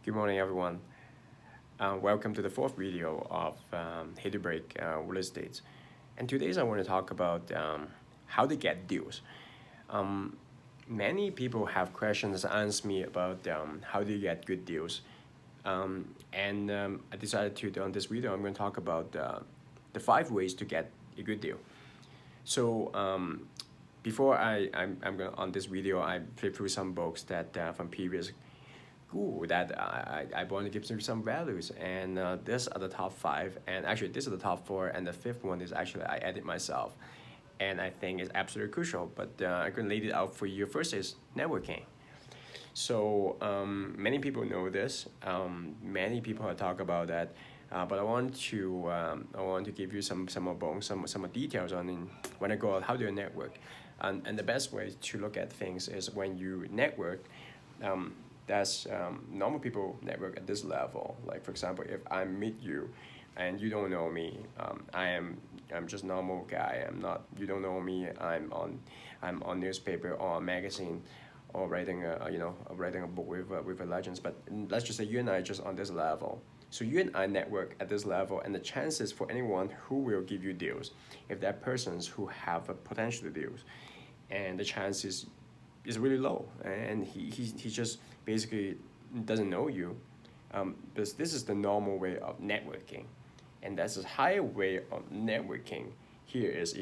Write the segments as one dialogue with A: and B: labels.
A: Good morning, everyone. Welcome to the fourth video of Hit to Break Real Estate. And today's I want to talk about how to get deals. Um, Many people have questions ask me about how do you get good deals. I decided to, on this video, I'm going to talk about the 5 ways to get a good deal. So before I'm going on this video, I flip through some books that from previous school that I want to give some values. And these are the top 5. And actually, these are the top 4. And the fifth one is actually I added myself. And I think it's absolutely crucial. But I'm going to lay it out for you. First is networking. So many people know this. Many people have talked about that. But I want to give you some more bones, some more details on when I go out, how do you network, and the best way to look at things is when you network. Um, that's normal people network at this level. Like for example, if I meet you, and you don't know me, I'm just normal guy. I'm not. You don't know me. I'm on newspaper or magazine, or writing a book with a legends. But let's just say you and I are just on this level. So you and I network at this level, and the chances for anyone who will give you deals, if that persons who have a potential deals, and the chances is really low, and he just basically doesn't know you, because this is the normal way of networking, and that's a higher way of networking. Here is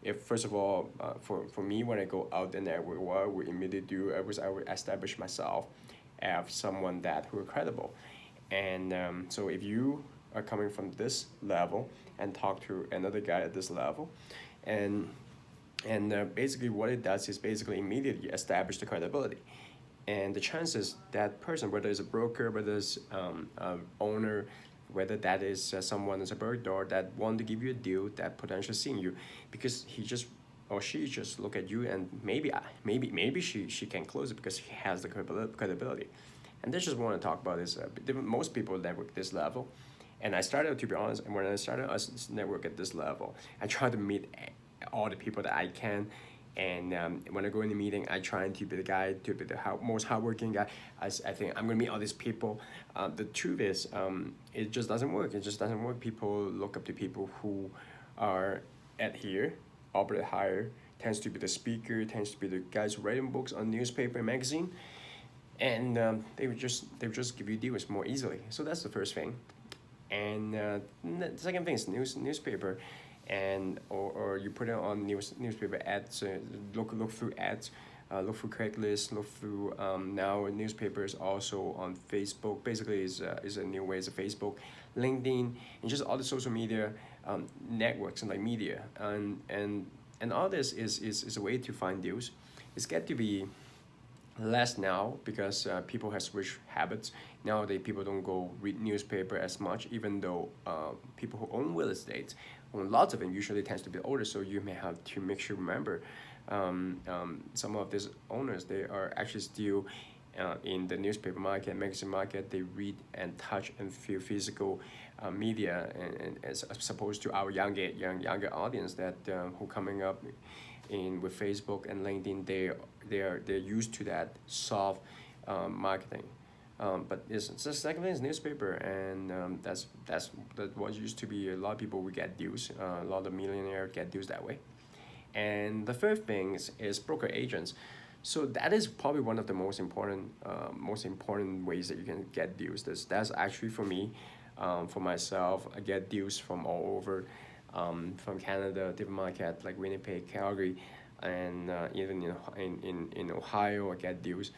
A: if first of all, for me, when I go out and network, what I would immediately do I would establish myself as someone that who are credible, and so if you are coming from this level and talk to another guy at this level, and basically what it does is basically immediately establish the credibility, and the chances that person, whether it's a broker, whether it's owner, whether that is someone as a bird door that want to give you a deal, that potentially seeing you, because he just or she just look at you, and maybe she can close it because he has the credibility. And this just want to talk about this. Most people network this level, and I started, to be honest, and when I started us network at this level, I try to meet all the people that I can. And when I go in the meeting, I try to be the guy, to be the most hardworking guy. I think I'm gonna meet all these people. The truth is, it just doesn't work. It just doesn't work. People look up to people who are at here, operate higher. Tends to be the speaker. Tends to be the guys writing books on newspaper and magazine, and they would just give you deals more easily. So that's the first thing. And the second thing is newspaper, and or you put it on newspaper ads. Look through ads, look through Craigslist, look through now newspapers also on Facebook. Basically, is a new way. It's a Facebook, LinkedIn, and just all the social media networks and like media, and all this is a way to find deals. It's got to be less now because people have switched habits. Nowadays, people don't go read newspaper as much, even though people who own real estate, own lots of them, usually tends to be older. So you may have to make sure remember, some of these owners, they are actually still in the newspaper market, magazine market. They read and touch and feel physical media, and as opposed to our younger audience that who coming up in with Facebook and LinkedIn, they're used to that soft marketing. But it's the second thing is newspaper, and that what used to be a lot of people would get deals. A lot of millionaires get deals that way. And the third thing is broker agents. So that is probably one of the most important ways that you can get deals. That's actually for me, for myself. I get deals from all over, from Canada, different market like Winnipeg, Calgary, and even in Ohio, I get deals.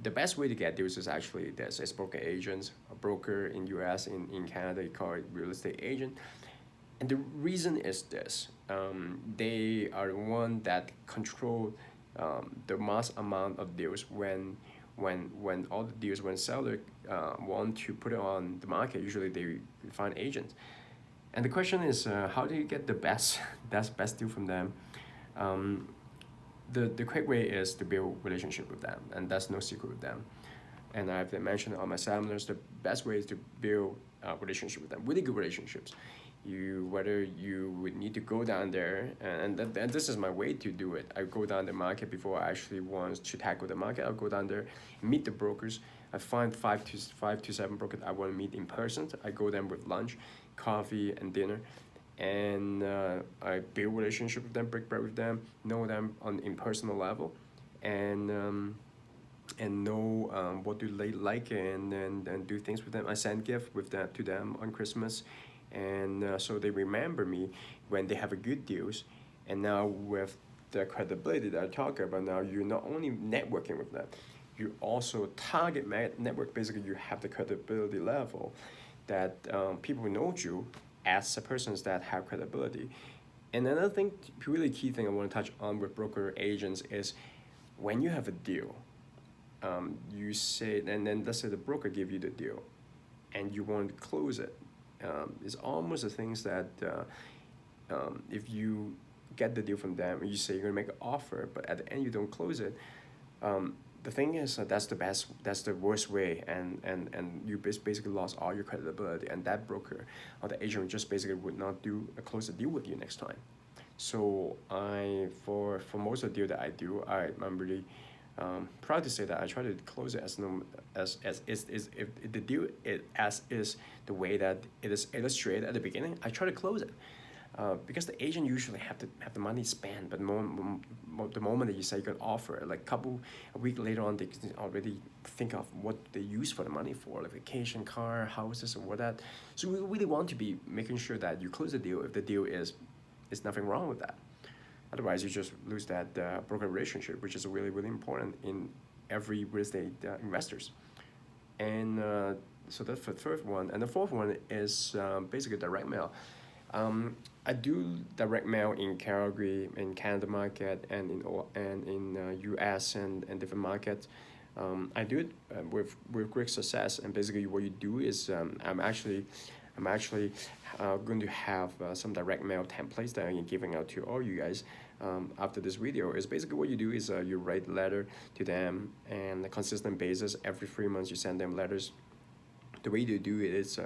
A: The best way to get deals is actually there's a broker agents, a broker in US, in Canada, you call it real estate agent. And the reason is this: they are the one that control the mass amount of deals. When all the deals, when seller want to put it on the market, usually they find agents. And the question is, how do you get the best best deal from them? Um, the quick way is to build relationship with them, and that's no secret with them. And I've mentioned on my seminars, the best way is to build relationship with them, really good relationships. whether you would need to go down there, and this is my way to do it. I go down the market before I actually want to tackle the market. I'll go down there, meet the brokers. I find five to seven brokers I want to meet in person. I go them with lunch, coffee, and dinner, and I build relationship with them, break bread with them, know them on in personal level, and know what do they like, and do things with them. I send gift with that to them on Christmas, and so they remember me when they have a good deals. And now with the credibility that I talk about, now you're not only networking with them, you also target network. Basically, you have the credibility level that people know you as a person that have credibility. And another thing, really key thing I want to touch on with broker agents is when you have a deal, you say, and then let's say the broker give you the deal, and you want to close it. It's almost the things that if you get the deal from them, you say you're gonna make an offer, but at the end you don't close it. The thing is that's the worst way, and you basically lost all your credibility, and that broker or the agent just basically would not close a deal with you next time. So for most of the deal that I do, I'm really proud to say that I try to close it as is if the deal is the way that it is illustrated at the beginning. I try to close it. Because the agent usually have the money spent, but the moment that you say you can offer, like a week later on, they can already think of what they use for the money for, like vacation, car, houses, and what that. So we really want to be making sure that you close the deal if the deal is nothing wrong with that. Otherwise, you just lose that broker relationship, which is really, really important in every real estate investors. And so that's the third one. And the fourth one is basically direct mail. I do direct mail in Calgary, in Canada market, and in US and different markets. I do it with great success. And basically, what you do is I'm actually going to have some direct mail templates that I'm giving out to all you guys after this video. Is basically what you do is you write a letter to them, and on a consistent basis, every 3 months you send them letters. The way to do it is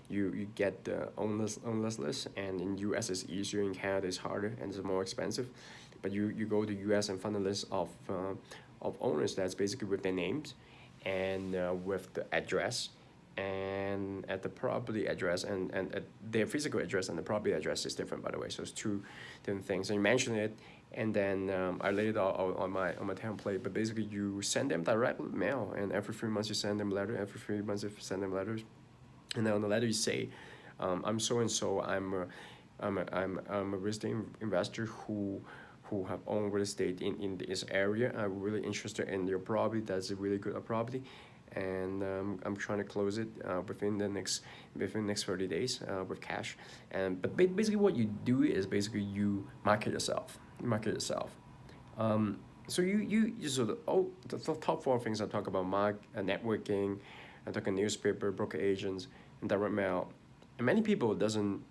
A: you get the owners list, and in US it's easier, in Canada it's harder and it's more expensive. But you go to US and find a list of owners that's basically with their names and with the address, and at the property address, and at their physical address and the property address is different, by the way. So it's two different things. And you mention it, and then I laid it out on my template. But basically, you send them direct mail, and every 3 months you send them a letter. Every 3 months you send them letters, and then on the letter you say, "I'm so and so. I'm a real estate investor who have owned real estate in this area. I'm really interested in your property. That's a really good property." And I'm trying to close it within the next 30 days with cash. But basically what you do is basically you market yourself. So the top four things I talk about: networking, I talk about newspaper, broker agents, and direct mail. And many people doesn't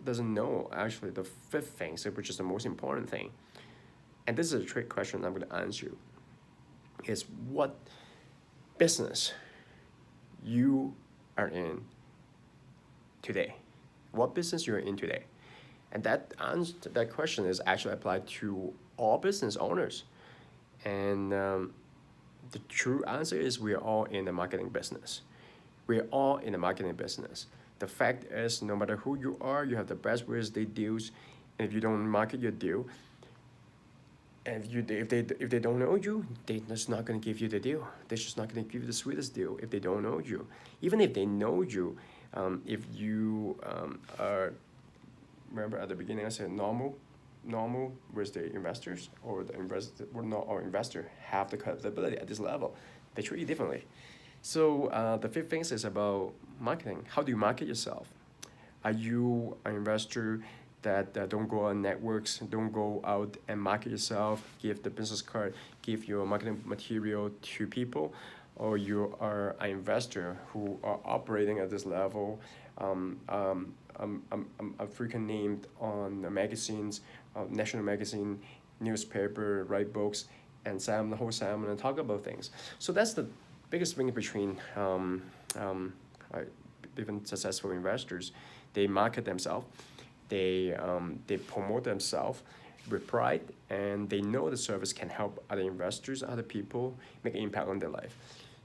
A: know actually the fifth thing, which is the most important thing. And this is a trick question I'm going to answer you. Is what business you are in today? What business you're in today? And that question is actually applied to all business owners. And the true answer is we are all in the marketing business. We are all in the marketing business. The fact is, no matter who you are, you have the best real estate deals. And if you don't market your deal, and if they don't know you, they're just not going to give you the deal. They're just not going to give you the sweetest deal if they don't know you. Even if they know you, if you are, remember at the beginning I said normal real estate investors or the investor have the credibility at this level. They treat you differently. So the fifth thing is about marketing. How do you market yourself? Are you an investor that don't go on networks, don't go out and market yourself, give the business card, give your marketing material to people? Or you are an investor who are operating at this level? I'm frequently named on the magazines, national magazine, newspaper, write books, and the whole salmon, and talk about things. So that's the biggest thing between even successful investors. They market themselves, they promote themselves with pride, and they know the service can help other investors, other people make an impact on their life.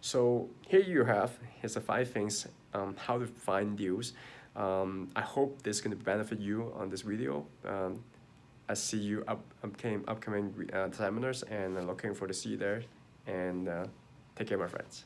A: So here you have, here's the 5 things, how to find deals. I hope this is going to benefit you on this video. I see you upcoming seminars, and I'm looking forward to see you there. And take care, my friends.